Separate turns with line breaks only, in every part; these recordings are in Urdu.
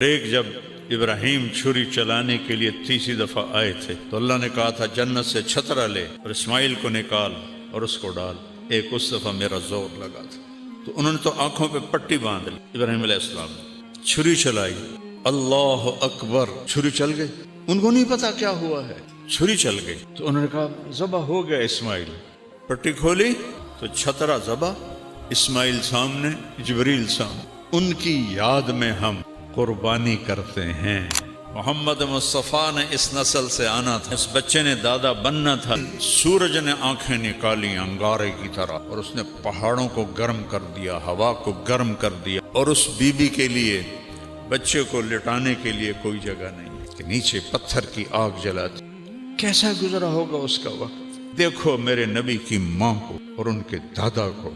ایک جب ابراہیم چھری چلانے کے لیے تیسری دفعہ آئے تھے تو اللہ نے کہا تھا جنت سے چھترا لے اور اسماعیل کو نکال اور اس کو ڈال۔ ایک اس دفعہ میرا زور لگا تھا تو انہوں نے تو آنکھوں پہ پٹی باندھ لی۔ ابراہیم علیہ السلام نے چھری چلائی، اللہ اکبر، چھری چل گئی۔ ان کو نہیں پتا کیا ہوا ہے، چھری چل گئی تو انہوں نے کہا ذبح ہو گیا اسماعیل۔ پٹی کھولی تو چھترا ذبح، اسماعیل سامنے، جبریل سامنے۔ ان کی یاد میں ہم قربانی کرتے ہیں۔ محمد مصطفیٰ نے اس نسل سے آنا تھا، اس بچے نے دادا بننا تھا۔ سورج نے آنکھیں نکالی انگارے کی طرح اور اس نے پہاڑوں کو گرم کر دیا، ہوا کو گرم کر دیا، اور اس بی بی کے لیے، بچے کو لٹانے کے لیے کوئی جگہ نہیں کہ نیچے پتھر کی آگ جلاتی۔ کیسا گزرا ہوگا اس کا وقت؟ دیکھو میرے نبی کی ماں کو اور ان کے دادا کو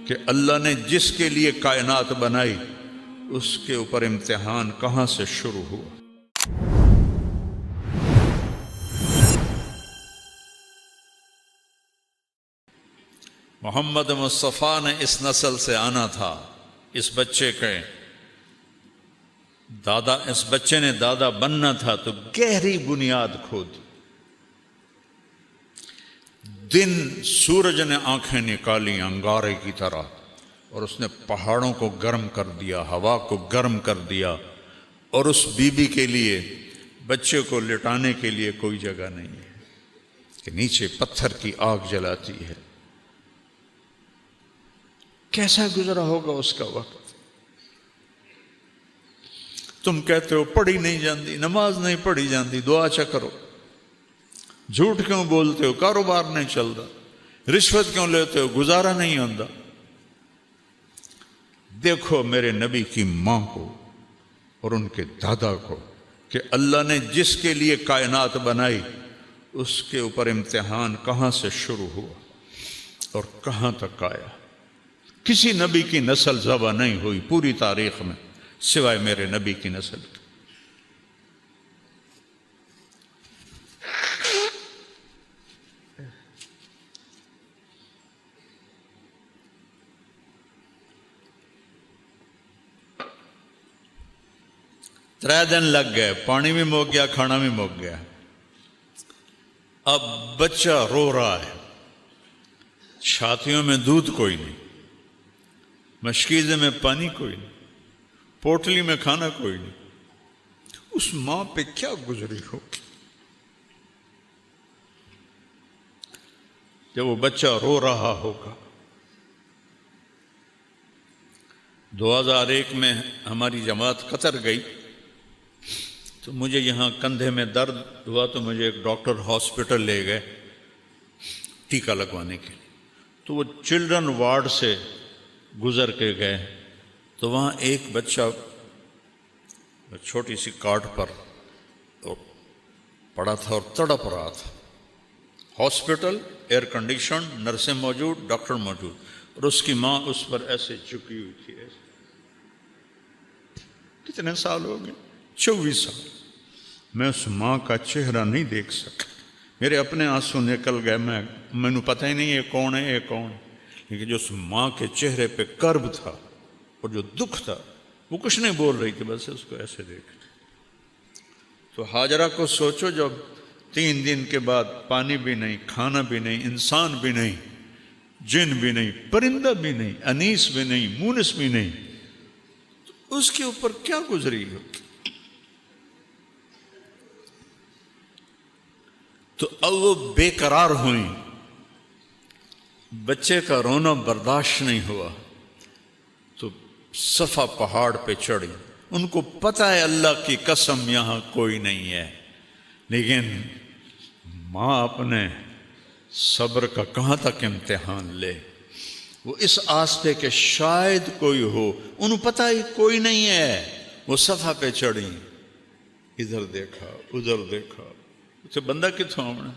کہ اللہ نے جس کے لیے کائنات بنائی اس کے اوپر امتحان کہاں سے شروع ہوا۔ محمد مصطفیٰ نے اس نسل سے آنا تھا، اس بچے کے دادا، اس بچے نے دادا بننا تھا تو گہری بنیاد کھودی۔ دن سورج نے آنکھیں نکالی انگارے کی طرح اور اس نے پہاڑوں کو گرم کر دیا، ہوا کو گرم کر دیا، اور اس بی بی کے لیے، بچے کو لٹانے کے لیے کوئی جگہ نہیں ہے کہ نیچے پتھر کی آگ جلاتی ہے۔ کیسا گزرا ہوگا اس کا وقت؟ تم کہتے ہو پڑھی نہیں جاندی، نماز نہیں پڑھی جاندی، دعا چا کرو، جھوٹ کیوں بولتے ہو، کاروبار نہیں چل رہا، رشوت کیوں لیتے ہو، گزارا نہیں ہوتا۔ دیکھو میرے نبی کی ماں کو اور ان کے دادا کو کہ اللہ نے جس کے لیے کائنات بنائی اس کے اوپر امتحان کہاں سے شروع ہوا اور کہاں تک آیا۔ کسی نبی کی نسل ذبح نہیں ہوئی پوری تاریخ میں سوائے میرے نبی کی نسل کی۔ ترے دن لگ گئے، پانی بھی مک گیا، کھانا بھی مک گیا۔ اب بچہ رو رہا ہے، چھاتیوں میں دودھ کوئی نہیں، مشکیزے میں پانی کوئی نہیں، پوٹلی میں کھانا کوئی نہیں۔ اس ماں پہ کیا گزری ہوگی جب وہ بچہ رو رہا ہوگا۔ 2001 میں ہماری جماعت قطر گئی تو مجھے یہاں کندھے میں درد ہوا تو مجھے ایک ڈاکٹر ہاسپٹل لے گئے ٹیکہ لگوانے کے لیے۔ تو وہ چلڈرن وارڈ سے گزر کے گئے تو وہاں ایک بچہ چھوٹی سی کاٹ پر پڑا تھا اور تڑپ رہا تھا۔ ہاسپٹل ایئر کنڈیشن، نرسیں موجود، ڈاکٹر موجود، اور اس کی ماں اس پر ایسے جھکی ہوئی تھی۔ ایسے کتنے سال ہو گئے؟ 24 سال۔ میں اس ماں کا چہرہ نہیں دیکھ سکا، میرے اپنے آنسو نکل گئے، میں پتہ ہی نہیں یہ کون ہے، یہ کون ہے۔ لیکن جو اس ماں کے چہرے پہ کرب تھا اور جو دکھ تھا، وہ کچھ نہیں بول رہی تھی، بس اس کو ایسے دیکھ۔ تو ہاجرہ کو سوچو، جب 3 دن کے بعد پانی بھی نہیں، کھانا بھی نہیں، انسان بھی نہیں، جن بھی نہیں، پرندہ بھی نہیں، انیس بھی نہیں، مونس بھی نہیں، تو اس کے اوپر کیا گزری ہوگی؟ تو اب وہ بے قرار ہوئیں، بچے کا رونا برداشت نہیں ہوا تو صفا پہاڑ پہ چڑھی۔ ان کو پتہ ہے اللہ کی قسم یہاں کوئی نہیں ہے، لیکن ماں اپنے صبر کا کہاں تک امتحان لے۔ وہ اس آس پہ کہ شاید کوئی ہو، انہوں پتہ ہی کوئی نہیں ہے، وہ صفا پہ چڑھی، ادھر دیکھا ادھر دیکھا، اسے بندہ کتوں آمنا۔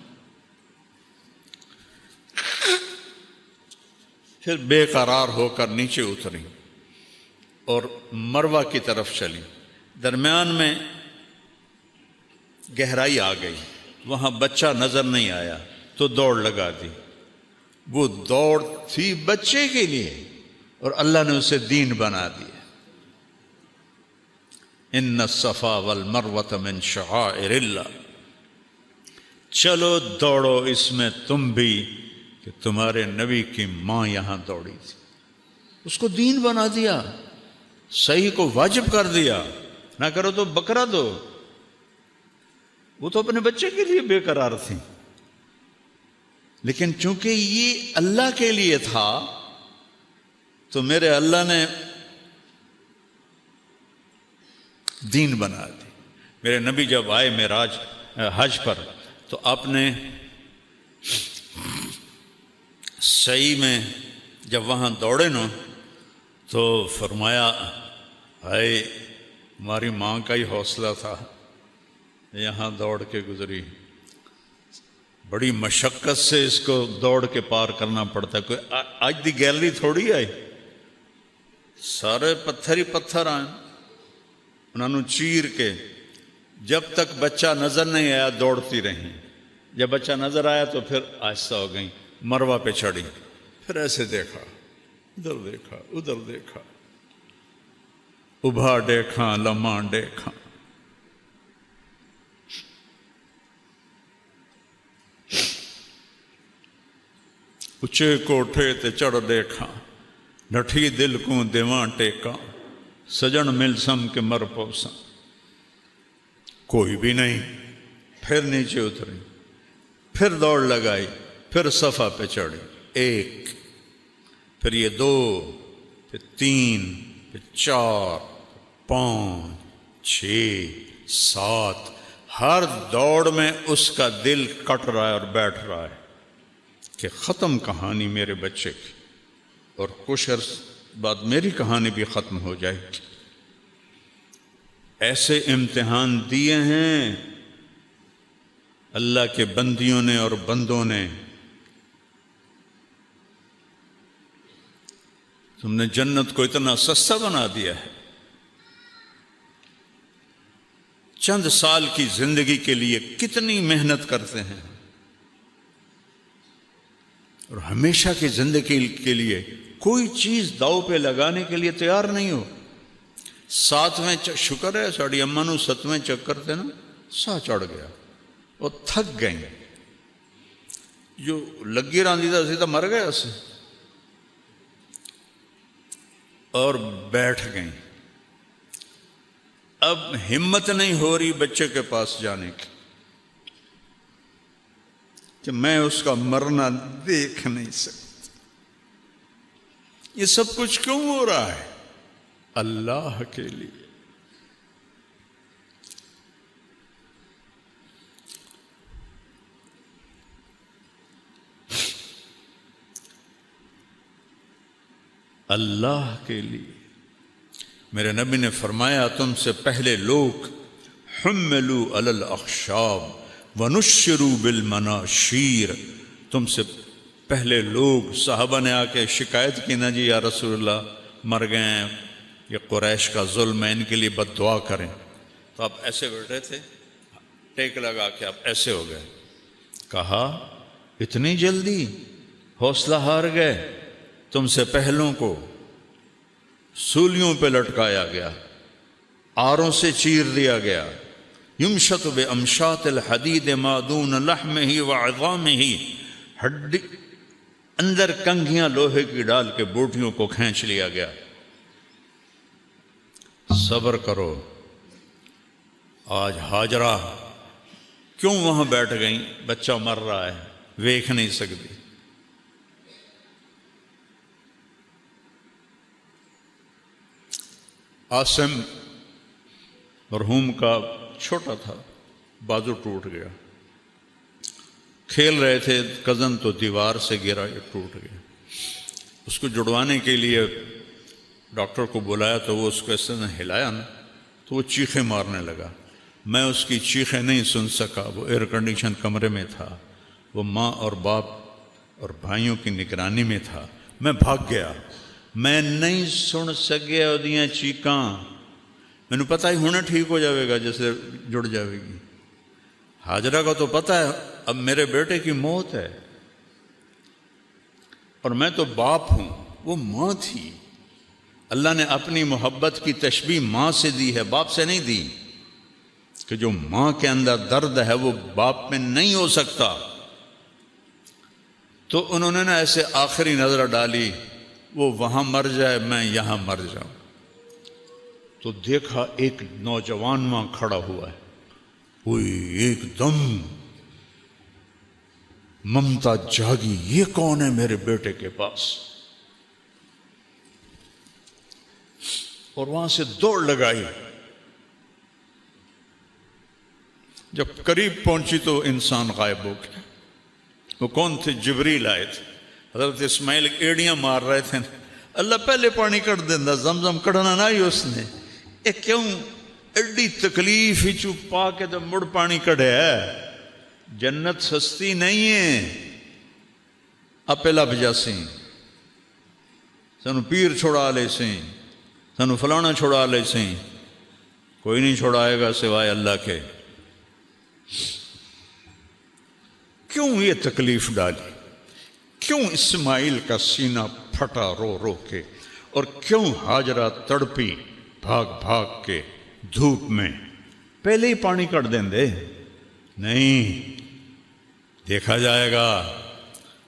پھر بے قرار ہو کر نیچے اتری اور مروہ کی طرف چلی۔ درمیان میں گہرائی آ گئی، وہاں بچہ نظر نہیں آیا تو دوڑ لگا دی۔ وہ دوڑ تھی بچے کے لیے اور اللہ نے اسے دین بنا دیا۔ ان الصفا والمروۃ من شعائر اللہ، چلو دوڑو اس میں تم بھی، کہ تمہارے نبی کی ماں یہاں دوڑی تھی، اس کو دین بنا دیا، صحیح کو واجب کر دیا، نہ کرو تو بکرا دو۔ وہ تو اپنے بچے کے لیے بے قرار تھی، لیکن چونکہ یہ اللہ کے لیے تھا تو میرے اللہ نے دین بنا دی۔ میرے نبی جب آئے معراج حج پر تو آپ نے صحیح میں جب وہاں دوڑے نا تو فرمایا ہائے ہماری ماں کا ہی حوصلہ تھا، یہاں دوڑ کے گزری، بڑی مشقت سے اس کو دوڑ کے پار کرنا پڑتا ہے۔ کوئی آج دی گیلری تھوڑی آئی، سارے پتھر ہی پتھر آئے، انہوں نے چیر کے جب تک بچہ نظر نہیں آیا دوڑتی رہیں، جب بچہ نظر آیا تو پھر آہستہ ہو گئیں، مروہ پہ چڑھی، پھر ایسے دیکھا، ادھر دیکھا، ادھر دیکھا، ابھا دیکھا، لمحہ دیکھا، اچھے کوٹھے تے چڑھ دیکھا، ڈٹھی دل کو دیواں ٹیکا، سجن مل سم کے مر پوسا، کوئی بھی نہیں، پھر نیچے اتری، پھر دوڑ لگائی، پھر صفا پہ چڑھی، ایک، پھر یہ دو، پھر تین، پھر چار، پانچ، چھ، سات، ہر دوڑ میں اس کا دل کٹ رہا ہے اور بیٹھ رہا ہے کہ ختم کہانی میرے بچے کی، اور کچھ عرص بعد میری کہانی بھی ختم ہو جائے گی۔ ایسے امتحان دیے ہیں اللہ کے بندیوں نے اور بندوں نے۔ تم نے جنت کو اتنا سستا بنا دیا ہے، چند سال کی زندگی کے لیے کتنی محنت کرتے ہیں، اور ہمیشہ کی زندگی کے لیے کوئی چیز داؤ پہ لگانے کے لیے تیار نہیں ہو۔ ساتویں شکر ہے ساڑی اماں نو 7ویں چکر تھے نا سا چڑھ گیا، وہ تھک گئیں، جو لگی راندی تھا سی تو مر گیا سے، اور بیٹھ گئیں۔ اب ہمت نہیں ہو رہی بچے کے پاس جانے کی کہ میں اس کا مرنا دیکھ نہیں سکتا۔ یہ سب کچھ کیوں ہو رہا ہے؟ اللہ کے لیے۔ اللہ کے لیے۔ میرے نبی نے فرمایا تم سے پہلے لوگ حملوا علی الاخشاب ونشروا بالمناشیر، تم سے پہلے لوگ صحابہ نے آ کے شکایت کی، نہ جی یا رسول اللہ مر گئے ہیں، یہ قریش کا ظلم ہے، ان کے لیے بد دعا کریں، تو آپ ایسے بیٹھے تھے، ٹیک لگا کے آپ ایسے ہو گئے۔ کہا اتنی جلدی حوصلہ ہار گئے؟ تم سے پہلوں کو سولیوں پہ لٹکایا گیا، آروں سے چیر دیا گیا، یمشط بامشاط الحدید ما دون لحمہ وعظامہ، ہڈی اندر کنگھیاں لوہے کی ڈال کے بوٹیوں کو کھینچ لیا گیا۔ صبر کرو۔ آج ہاجرہ کیوں وہاں بیٹھ گئیں؟ بچہ مر رہا ہے، ویکھ نہیں سکتی۔ عاصم مرحوم کا چھوٹا تھا، بازو ٹوٹ گیا، کھیل رہے تھے کزن تو دیوار سے گرا، یہ ٹوٹ گیا۔ اس کو جڑوانے کے لیے ڈاکٹر کو بلایا تو وہ اس کو اس نے ہلایا نا تو وہ چیخیں مارنے لگا۔ میں اس کی چیخیں نہیں سن سکا، وہ ایئر کنڈیشن کمرے میں تھا، وہ ماں اور باپ اور بھائیوں کی نگرانی میں تھا۔ میں بھاگ گیا، میں نہیں سن سکیا اودیاں چیکاں، مینوں پتہ ہی ہونا ٹھیک ہو جاوے گا جیسے جڑ جاوے گی۔ ہاجرہ کا تو پتہ ہے اب میرے بیٹے کی موت ہے، اور میں تو باپ ہوں، وہ ماں تھی۔ اللہ نے اپنی محبت کی تشبیہ ماں سے دی ہے، باپ سے نہیں دی، کہ جو ماں کے اندر درد ہے وہ باپ میں نہیں ہو سکتا۔ تو انہوں نے نا ایسے آخری نظر ڈالی، وہ وہاں مر جائے میں یہاں مر جاؤں، تو دیکھا ایک نوجوان وہاں کھڑا ہوا ہے، کوئی ایک دم ممتا جاگی، یہ کون ہے میرے بیٹے کے پاس، اور وہاں سے دوڑ لگائی۔ جب قریب پہنچی تو انسان غائب ہو گیا۔ وہ کون تھے؟ جبریل آئے تھے۔ حضرت اسماعیل ایڑیاں مار رہے تھے، اللہ پہلے پانی کٹ دینا، زمزم کڑنا نہ ہی اس نے، اے کیوں ایڈی تکلیف ہی چپ پا کے تو مڑ پانی کڑے ہے۔ جنت سستی نہیں ہے، اپے لب جاسی، سنو پیر چھوڑا لے سی، سنو فلانا چھوڑا لے سی، کوئی نہیں چھوڑائے گا سوائے اللہ کے۔ کیوں یہ تکلیف ڈالی؟ کیوں اسماعیل کا سینہ پھٹا رو رو کے، اور کیوں ہاجرہ تڑپی بھاگ بھاگ کے دھوپ میں؟ پہلے ہی پانی کٹ دیں دے، نہیں، دیکھا جائے گا۔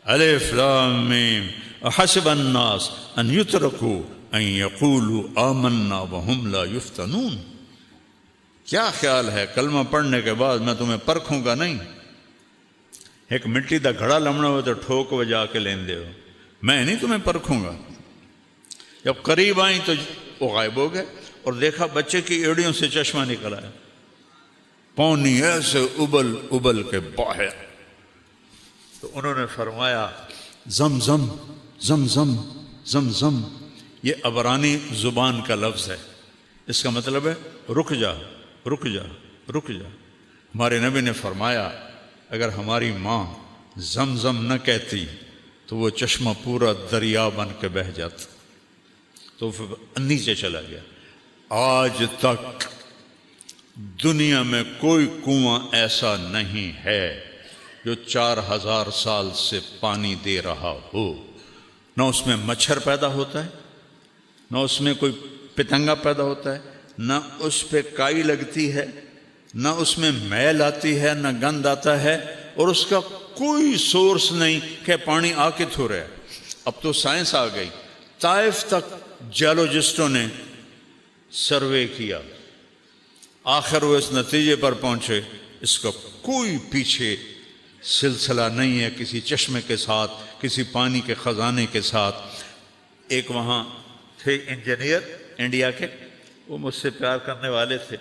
الف لام میم احسب الناس ان یترکوا ان یقولوا آمنا وہم لا یفتنون۔ کیا خیال ہے کلمہ پڑھنے کے بعد میں تمہیں پرکھوں گا نہیں؟ ایک مٹی دا گھڑا لمنا ہو تو ٹھوک بجا کے لین دے ہو، میں نہیں تمہیں پرکھوں گا۔ جب قریب آئیں تو وہ غائب ہو گئے، اور دیکھا بچے کی ایڑیوں سے چشمہ نکل آیا، پانی ایسے ابل ابل کے باہر۔ تو انہوں نے فرمایا زمزم زمزم زمزم، یہ عبرانی زبان کا لفظ ہے، اس کا مطلب ہے رک جا رک جا رک جا۔ ہمارے نبی نے فرمایا اگر ہماری ماں زمزم نہ کہتی تو وہ چشمہ پورا دریا بن کے بہہ جاتا، تو پھر نیچے چلا گیا۔ آج تک دنیا میں کوئی کنواں ایسا نہیں ہے جو 4000 سال سے پانی دے رہا ہو، نہ اس میں مچھر پیدا ہوتا ہے، نہ اس میں کوئی پتنگا پیدا ہوتا ہے، نہ اس پہ کائی لگتی ہے، نہ اس میں میل آتی ہے، نہ گند آتا ہے، اور اس کا کوئی سورس نہیں کہ پانی آ کے تھو رہا ہے۔ اب تو سائنس آ گئی، طائف تک جیولوجسٹوں نے سروے کیا، آخر وہ اس نتیجے پر پہنچے اس کا کوئی پیچھے سلسلہ نہیں ہے کسی چشمے کے ساتھ، کسی پانی کے خزانے کے ساتھ۔ ایک وہاں تھے انجینئر انڈیا کے، وہ مجھ سے پیار کرنے والے تھے،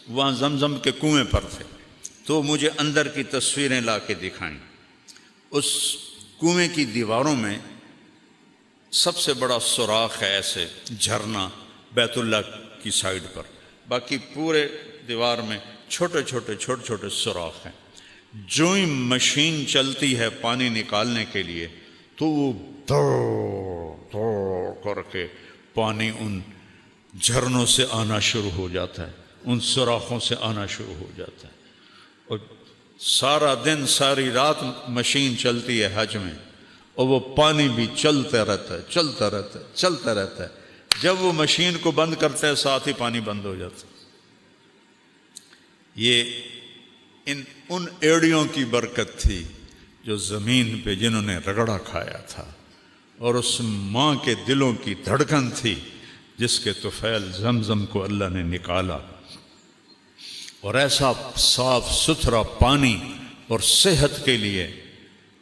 وہاں زمزم کے کنویں پر تھے، تو مجھے اندر کی تصویریں لا کے دکھائیں۔ اس کنویں کی دیواروں میں سب سے بڑا سوراخ ہے، ایسے جھرنا بیت اللہ کی سائیڈ پر، باقی پورے دیوار میں چھوٹے چھوٹے چھوٹے چھوٹے سوراخ ہیں۔ جو ہی مشین چلتی ہے پانی نکالنے کے لیے تو وہ دوڑ دوڑ کر کے پانی ان جھرنوں سے آنا شروع ہو جاتا ہے، ان سوراخوں سے آنا شروع ہو جاتا ہے، اور سارا دن ساری رات مشین چلتی ہے حج میں، اور وہ پانی بھی چلتا رہتا ہے چلتا رہتا ہے چلتا رہتا ہے۔ جب وہ مشین کو بند کرتے ہیں ساتھ ہی پانی بند ہو جاتا ہے۔ یہ ان ایڑیوں کی برکت تھی جو زمین پہ جنہوں نے رگڑا کھایا تھا، اور اس ماں کے دلوں کی دھڑکن تھی جس کے طفیل زمزم کو اللہ نے نکالا، اور ایسا صاف ستھرا پانی اور صحت کے لیے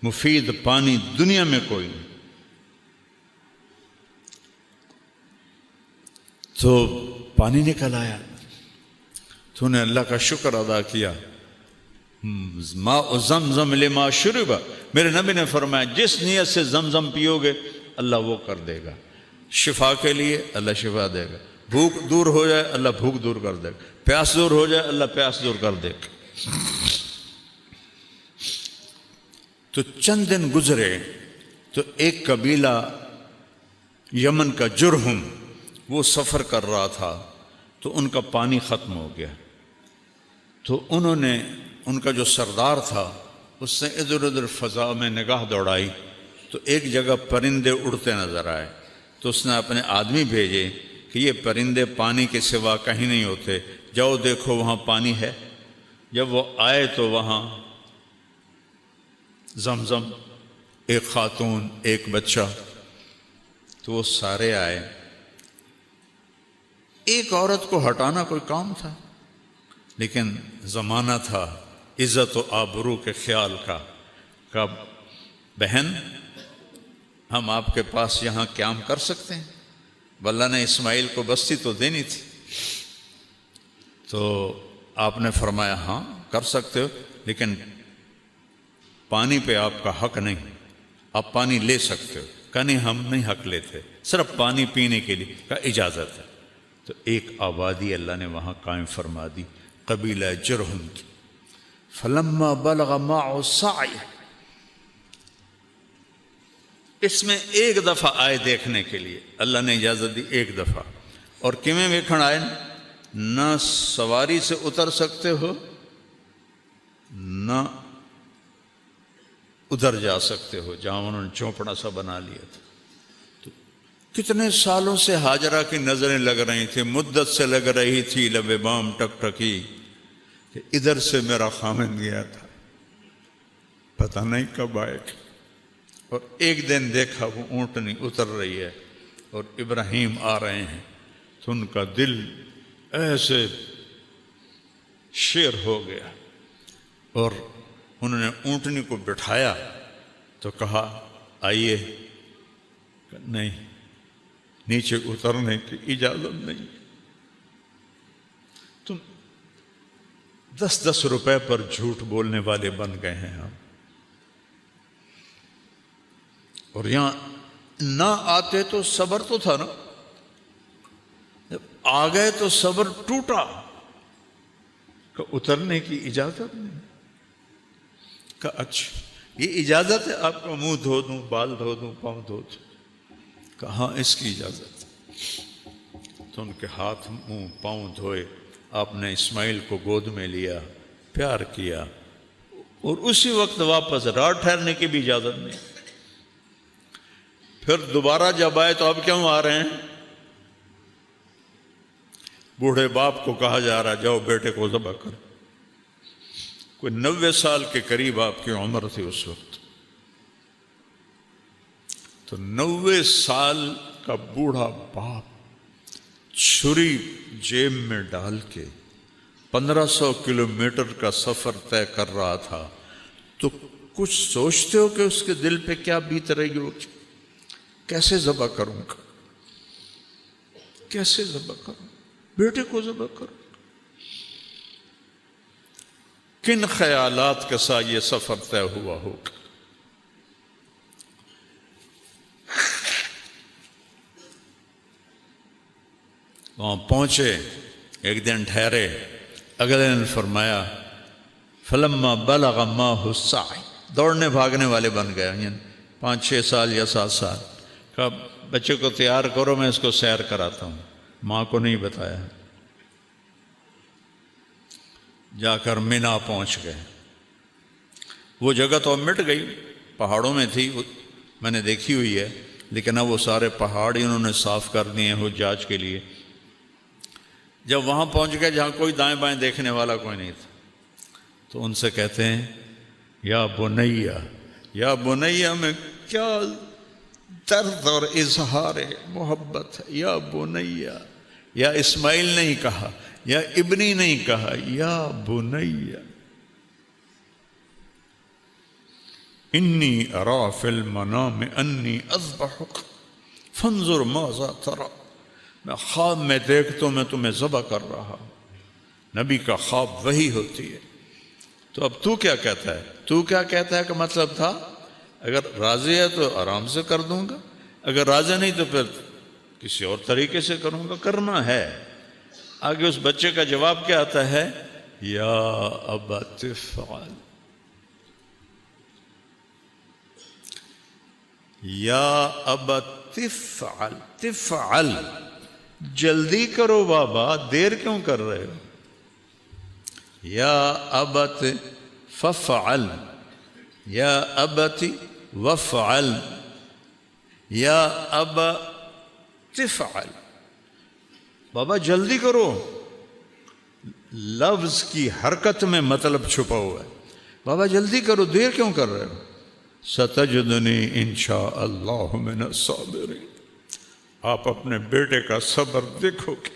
مفید پانی دنیا میں کوئی نہیں۔ تو پانی نکل آیا، تو نے اللہ کا شکر ادا کیا۔ ماء زمزم لما شرب، میرے نبی نے فرمایا جس نیت سے زمزم پیو گے اللہ وہ کر دے گا، شفا کے لیے اللہ شفا دے گا، بھوک دور ہو جائے اللہ بھوک دور کر دے گا، پیاس دور ہو جائے اللہ پیاس دور کر دے گا۔ تو چند دن گزرے تو ایک قبیلہ یمن کا جرہم وہ سفر کر رہا تھا، تو ان کا پانی ختم ہو گیا، تو انہوں نے ان کا جو سردار تھا اس نے ادھر ادھر فضا میں نگاہ دوڑائی، تو ایک جگہ پرندے اڑتے نظر آئے، تو اس نے اپنے آدمی بھیجے کہ یہ پرندے پانی کے سوا کہیں نہیں ہوتے، جاؤ دیکھو وہاں پانی ہے۔ جب وہ آئے تو وہاں زمزم، ایک خاتون، ایک بچہ، تو وہ سارے آئے۔ ایک عورت کو ہٹانا کوئی کام تھا، لیکن زمانہ تھا عزت و آبرو کے خیال کا، کہ بہن ہم آپ کے پاس یہاں قیام کر سکتے ہیں؟ اللہ نے اسماعیل کو بستی تو دینی تھی، تو آپ نے فرمایا ہاں کر سکتے ہو، لیکن پانی پہ آپ کا حق نہیں، آپ پانی لے سکتے ہو۔ کہا نہیں ہم نہیں حق لیتے، صرف پانی پینے کے لیے۔ کہا اجازت ہے۔ تو ایک آبادی اللہ نے وہاں قائم فرما دی، قبیلہ جرہم کی۔ فلما بلغ معه السعی، اس میں ایک دفعہ آئے دیکھنے کے لیے، اللہ نے اجازت دی ایک دفعہ، اور کیویں ویکھن آئے، نہ سواری سے اتر سکتے ہو نہ ادھر جا سکتے ہو جہاں انہوں نے چوپڑا سا بنا لیا تھا۔ تو کتنے سالوں سے ہاجرہ کی نظریں لگ رہی تھی، مدت سے لگ رہی تھی، لب بام ٹک ٹکی کہ ادھر سے میرا خامند گیا تھا، پتہ نہیں کب آئے گا۔ اور ایک دن دیکھا وہ اونٹنی اتر رہی ہے اور ابراہیم آ رہے ہیں، تو ان کا دل ایسے شیر ہو گیا، اور انہوں نے اونٹنی کو بٹھایا تو کہا آئیے، نہیں نیچے اترنے کی اجازت نہیں، تم 10-10 روپے پر جھوٹ بولنے والے بن گئے ہیں ہم، اور یہاں نہ آتے تو صبر تو تھا نا، جب آ گئے تو صبر ٹوٹا کہ اترنے کی اجازت نہیں۔ کہ اچھا یہ اجازت ہے آپ کا منہ دھو دوں، بال دھو دوں، پاؤں دھو دوں؟ کہ ہاں اس کی اجازت ہے۔ تو ان کے ہاتھ منہ پاؤں دھوئے، آپ نے اسماعیل کو گود میں لیا، پیار کیا، اور اسی وقت واپس رات ٹھہرنے کی بھی اجازت نہیں۔ پھر دوبارہ جب آئے تو اب کیوں آ رہے ہیں؟ بوڑھے باپ کو کہا جا رہا جاؤ بیٹے کو ذبح کر۔ کوئی 90 سال کے قریب آپ کی عمر تھی اس وقت، تو 90 سال کا بوڑھا باپ چھری جیب میں ڈال کے 1500 کلومیٹر کا سفر طے کر رہا تھا، تو کچھ سوچتے ہو کہ اس کے دل پہ کیا بیت رہی ہو؟ کیسے ذبح کروں گا، کیسے ذبح کروں، بیٹے کو ذبح کروں؟ کن خیالات کے ساتھ یہ سفر طے ہوا ہوگا؟ وہاں پہنچے، ایک دن ٹھہرے، اگلے دن فرمایا فلما بلغ معه السعی، دوڑنے بھاگنے والے بن گئے، یعنی 5-6 سال یا 7 سال۔ کہا بچے کو تیار کرو، میں اس کو سیر کراتا ہوں۔ ماں کو نہیں بتایا، جا کر مینا پہنچ گئے۔ وہ جگہ تو اب مٹ گئی، پہاڑوں میں تھی، میں نے دیکھی ہوئی ہے، لیکن اب وہ سارے پہاڑ ہی انہوں نے صاف کر دیے ہیں حجاج کے لیے۔ جب وہاں پہنچ گئے جہاں کوئی دائیں بائیں دیکھنے والا کوئی نہیں تھا، تو ان سے کہتے ہیں یا بنیا، یا بنیا میں کیا درد اور اظہار محبت ہے، یا بنیا، یا اسماعیل نہیں کہا، یا ابنی نہیں کہا، یا بنیا انی ارا فی المنام انی اذبحک فانظر ماذا تری، میں خواب میں دیکھتا ہوں میں تمہیں ذبح کر رہا ہوں۔ نبی کا خواب وہی ہوتی ہے۔ تو اب تو کیا کہتا ہے؟ تو کیا کہتا ہے کہ مطلب تھا اگر راضی ہے تو آرام سے کر دوں گا، اگر راضی نہیں تو پھر کسی اور طریقے سے کروں گا، کرنا ہے۔ آگے اس بچے کا جواب کیا آتا ہے؟ یا ابت افعل، یا ابت افعل، تفعل، جلدی کرو بابا، دیر کیوں کر رہے ہو؟ یا ابت ففعل، یا ابت وفعل، یا ابا تفعل، بابا جلدی کرو، لفظ کی حرکت میں مطلب چھپا ہوا ہے، بابا جلدی کرو، دیر کیوں کر رہے ہو؟ ستجدنی انشاء اللہ من الصابرین، آپ اپنے بیٹے کا صبر دیکھو گے۔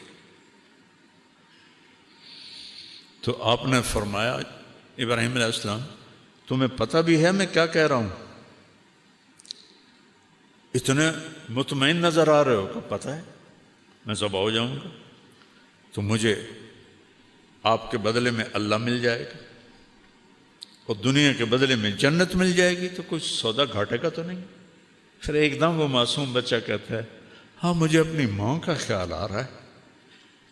تو آپ نے فرمایا ابراہیم علیہ السلام تمہیں پتہ بھی ہے میں کیا کہہ رہا ہوں؟ اتنے مطمئن نظر آ رہے ہو کہ پتہ ہے میں ذبح ہو جاؤں گا تو مجھے آپ کے بدلے میں اللہ مل جائے گا اور دنیا کے بدلے میں جنت مل جائے گی، تو کچھ سودا گھاٹے کا تو نہیں؟ پھر ایک دم وہ معصوم بچہ کہتا ہے ہاں مجھے اپنی ماں کا خیال آ رہا ہے،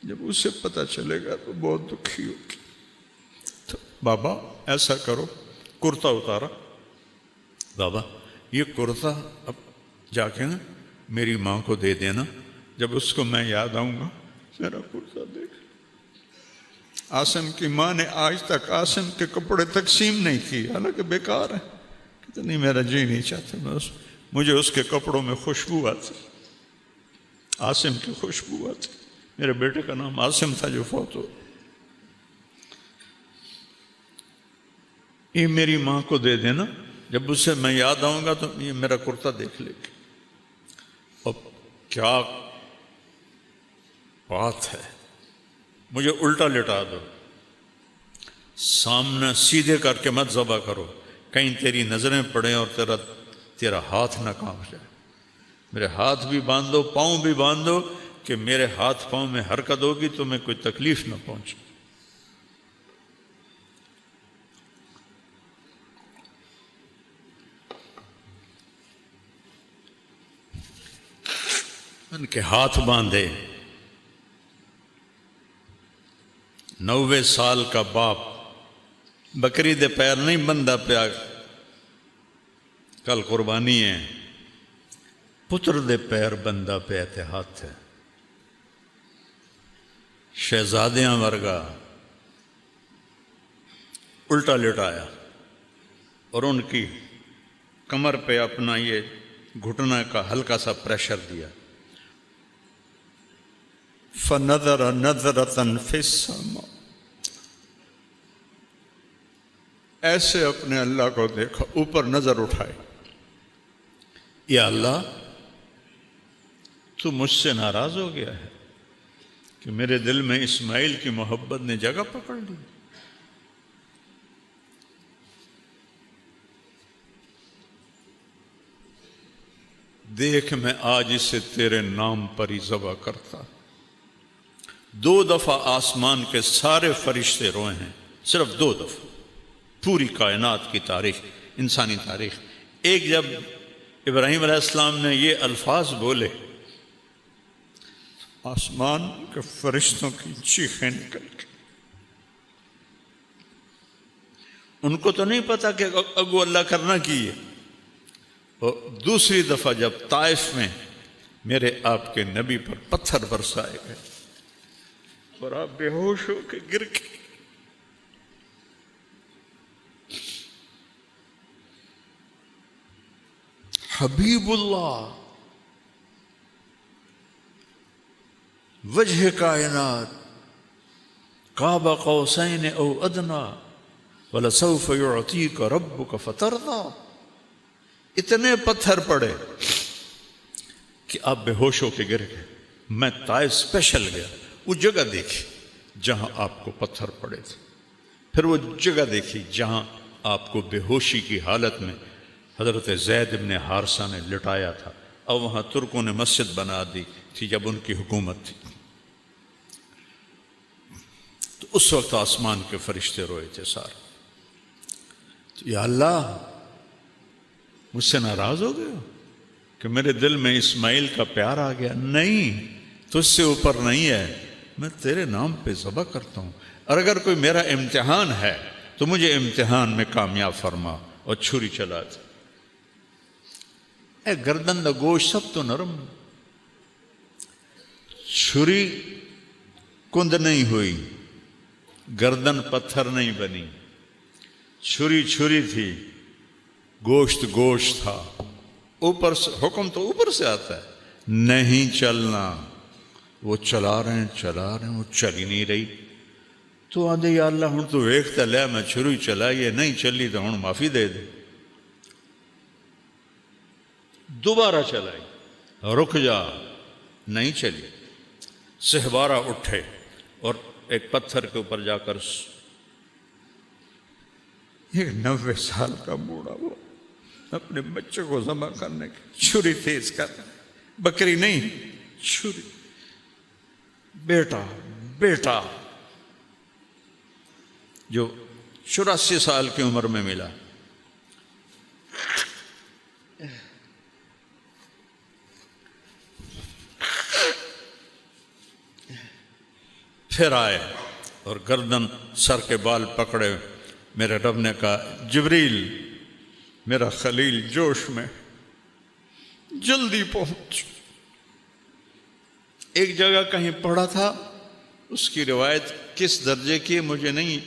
جب اسے پتہ چلے گا تو بہت دکھی ہوگی۔ تو بابا ایسا کرو، کرتا اتارا، بابا یہ کرتا اب جا کے نا میری ماں کو دے دینا، جب اس کو میں یاد آؤں گا میرا کرتا دیکھ۔ عاصم کی ماں نے آج تک عاصم کے کپڑے تقسیم نہیں کیے، حالانکہ بیکار ہے، کہتے نہیں میرا جی نہیں چاہتا، مجھے اس کے کپڑوں میں خوشبو آتی، عاصم کی خوشبو آتی، میرے بیٹے کا نام عاصم تھا جو فوت ہو، یہ میری ماں کو دے دینا، جب اسے میں یاد آؤں گا تو یہ میرا کرتا دیکھ لے گی۔ اب کیا بات ہے، مجھے الٹا لٹا دو، سامنے سیدھے کر کے مت ذبح کرو، کہیں تیری نظریں پڑیں اور تیرا ہاتھ نہ کانپ جائے، میرے ہاتھ بھی باندھ دو، پاؤں بھی باندھ دو کہ میرے ہاتھ پاؤں میں حرکت ہوگی تو میں کوئی تکلیف نہ پہنچے۔ ان کے ہاتھ باندھے، 90 سال کا باپ بکری دے پیر نہیں بندہ پیا، کل قربانی ہے، پتر دے پیر بندہ پیا تے ہاتھ ہے، شہزادیاں ورگا الٹا لٹایا اور ان کی کمر پہ اپنا یہ گھٹنا کا ہلکا سا پریشر دیا، فَنَظَرَ نَظْرَةً فِي السَّمَاءِ، ایسے اپنے اللہ کو دیکھا، اوپر نظر اٹھائے، یا اللہ تو مجھ سے ناراض ہو گیا ہے کہ میرے دل میں اسماعیل کی محبت نے جگہ پکڑ لی، دیکھ میں آج اسے تیرے نام پر ہی ذبح کرتا۔ 2 دفعہ آسمان کے سارے فرشتے روئے ہیں، صرف 2 دفعہ پوری کائنات کی تاریخ، انسانی تاریخ۔ ایک جب ابراہیم علیہ السلام نے یہ الفاظ بولے، آسمان کے فرشتوں کی چیخیں نکل گئی، ان کو تو نہیں پتا کہ اگو اللہ کرنا کی ہے۔ اور دوسری دفعہ جب طائف میں میرے آپ کے نبی پر پتھر برسائے گئے اور آپ بے ہوش ہو کے گر گئے، حبیب اللہ وجہ کائنات قاب قوسین او ادنا وَلَسَوْفَ يُعْطِيكَ رَبُّكَ فَتَرْضَىٰ، اتنے پتھر پڑے کہ آپ بے ہوش ہو کے گر گئے۔ میں طائف اسپیشل گیا، وہ جگہ دیکھی جہاں آپ کو پتھر پڑے تھے، پھر وہ جگہ دیکھی جہاں آپ کو بے ہوشی کی حالت میں حضرت زید بن حارثہ نے لٹایا تھا، اور وہاں ترکوں نے مسجد بنا دی تھی جب ان کی حکومت تھی۔ تو اس وقت آسمان کے فرشتے روئے تھے سارے، تو یا اللہ مجھ سے ناراض ہو گئے ہو کہ میرے دل میں اسماعیل کا پیار آ گیا؟ نہیں، تجھ سے اوپر نہیں ہے، میں تیرے نام پہ ذبح کرتا ہوں، اور اگر کوئی میرا امتحان ہے تو مجھے امتحان میں کامیاب فرما، اور چھری چلا دے۔ اے گردن دا گوشت سب تو نرم، چھری کند نہیں ہوئی، گردن پتھر نہیں بنی، چھری چھری تھی، گوشت گوشت تھا، اوپر سے حکم تو اوپر سے آتا ہے، نہیں چلنا، وہ چلا رہے ہیں وہ چل ہی نہیں رہی. تو آدھے یا اللہ ہوں تو ویکھتا لیا میں چھری چلائی ہے نہیں چلی تو ہوں معافی دے دے. دوبارہ چلائی رک جا نہیں چلی. سہبارہ اٹھے اور ایک پتھر کے اوپر جا کر ایک 90 سال کا بوڑھا وہ اپنے بچوں کو ذبح کرنے کی چھری تیز کر بکری نہیں چھری. بیٹا جو 84 سال کی عمر میں ملا. پھر آئے اور گردن سر کے بال پکڑے. میرے رب نے کہا جبریل میرا خلیل جوش میں جلدی پہنچ. ایک جگہ کہیں پڑھا تھا اس کی روایت کس درجے کی مجھے نہیں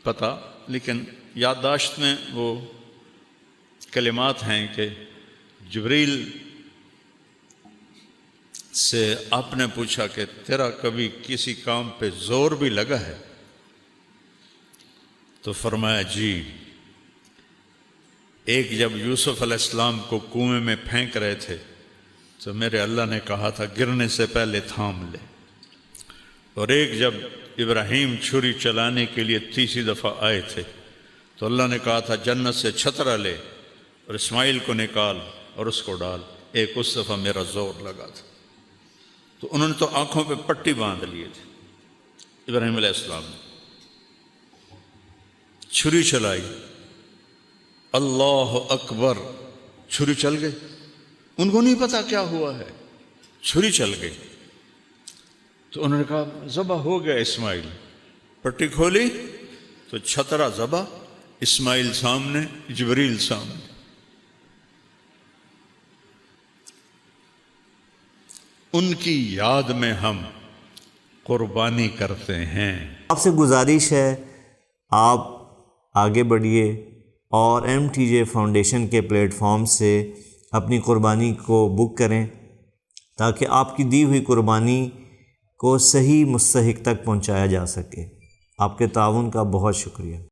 پتہ لیکن یادداشت میں وہ کلمات ہیں کہ جبریل سے آپ نے پوچھا کہ تیرا کبھی کسی کام پہ زور بھی لگا ہے؟ تو فرمایا جی. ایک جب یوسف علیہ السلام کو کنویں میں پھینک رہے تھے تو میرے اللہ نے کہا تھا گرنے سے پہلے تھام لے. اور ایک جب ابراہیم چھری چلانے کے لیے 30 دفعہ آئے تھے تو اللہ نے کہا تھا جنت سے چھترا لے اور اسماعیل کو نکال اور اس کو ڈال. ایک اس دفعہ میرا زور لگا تھا. تو انہوں نے تو آنکھوں پہ پٹی باندھ لیے تھے. ابراہیم علیہ السلام نے چھری چلائی اللہ اکبر چھری چل گئی. ان کو نہیں پتا کیا ہوا ہے چھری چل گئی. تو انہوں نے کہا ذبح ہو گیا اسماعیل. پٹی کھولی تو چھترا ذبح اسماعیل سامنے جبریل سامنے. ان کی یاد میں ہم قربانی کرتے ہیں.
آپ سے گزارش ہے آپ آگے بڑھیے اور MTJ فاؤنڈیشن کے پلیٹ فارم سے اپنی قربانی کو بک کریں تاکہ آپ کی دی ہوئی قربانی کو صحیح مستحق تک پہنچایا جا سکے. آپ کے تعاون کا بہت شکریہ.